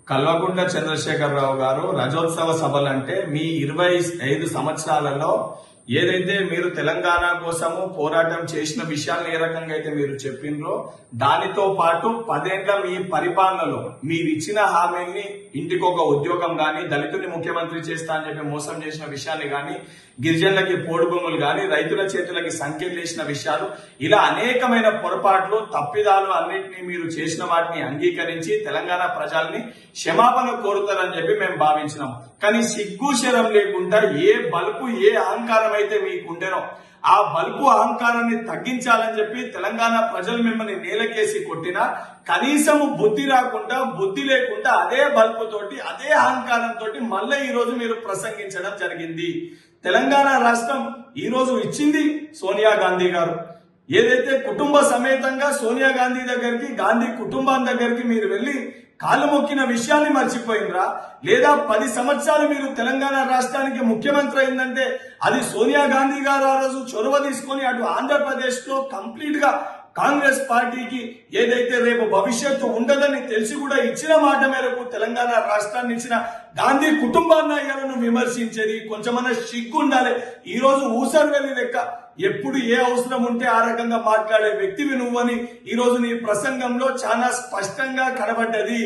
కల్వకుంట్ల చంద్రశేఖరరావు గారు రజోత్సవ సభలు అంటే మీ 25 సంవత్సరాలలో ఏదైతే మీరు తెలంగాణ కోసము పోరాటం చేసిన విషయాలను ఏ రకంగా అయితే మీరు చెప్పిండ్రో దానితో పాటు 10 ఏళ్ల మీ పరిపాలనలో మీరు ఇచ్చిన హామీని ఇంటికి ఒక ఉద్యోగం గాని దళితుని ముఖ్యమంత్రి చేస్తా అని చెప్పి మోసం చేసిన విషయాన్ని గాని గిరిజనులకి పోడు భూములు గాని రైతుల చేతులకి సంఖ్యలు వేసిన విషయాలు ఇలా అనేకమైన పొరపాట్లు తప్పిదాలు అన్నింటినీ మీరు చేసిన వాటిని అంగీకరించి తెలంగాణ ప్రజల్ని క్షమాపణ కోరుతారని చెప్పి మేము భావించినాం. కానీ సిగ్గు శరం లేకుండా ఏ బలుపు ఏ అహంకారం అయితే మీకుండేనో ఆ బలుపు అహంకారాన్ని తగ్గించాలని చెప్పి తెలంగాణ ప్రజలు మిమ్మల్ని నేలకేసి కొట్టినా కనీసము బుద్ధి రాకుండా బుద్ధి లేకుండా అదే బల్పుతోటి అదే అహంకారంతో మళ్ళీ ఈ రోజు మీరు ప్రసంగించడం జరిగింది. తెలంగాణ రాష్ట్రం ఈ రోజు ఇచ్చింది సోనియా గాంధీ గారు. ఏదైతే కుటుంబ సమేతంగా సోనియా గాంధీ దగ్గరికి గాంధీ కుటుంబం దగ్గరికి మీరు వెళ్లి కాలు మొక్కిన విషయాన్ని మర్చిపోయినరా? లేదా 10 సంవత్సరాలు మీరు తెలంగాణ రాష్ట్రానికి ముఖ్యమంత్రి అయిందంటే అది సోనియా గాంధీ గారు ఆ రోజు చొరవ తీసుకొని అటు ఆంధ్రప్రదేశ్ లో కంప్లీట్ గా కాంగ్రెస్ పార్టీకి ఏదైతే రేపు భవిష్యత్తు ఉండదని తెలిసి కూడా ఇచ్చిన మాట మేరకు తెలంగాణ రాష్ట్రాన్ని ఇచ్చిన గాంధీ కుటుంబాన్ని విమర్శించేది కొంచెమన్నా సిగ్గు ఉండాలి. ఈ రోజు ఊసర్వెల్లి లెక్క ఎప్పుడు ఏ అవసరం ఉంటే ఆ రకంగా మాట్లాడే వ్యక్తివి నువ్వని ఈ రోజు నీ ప్రసంగంలో చాలా స్పష్టంగా కనబడ్డది.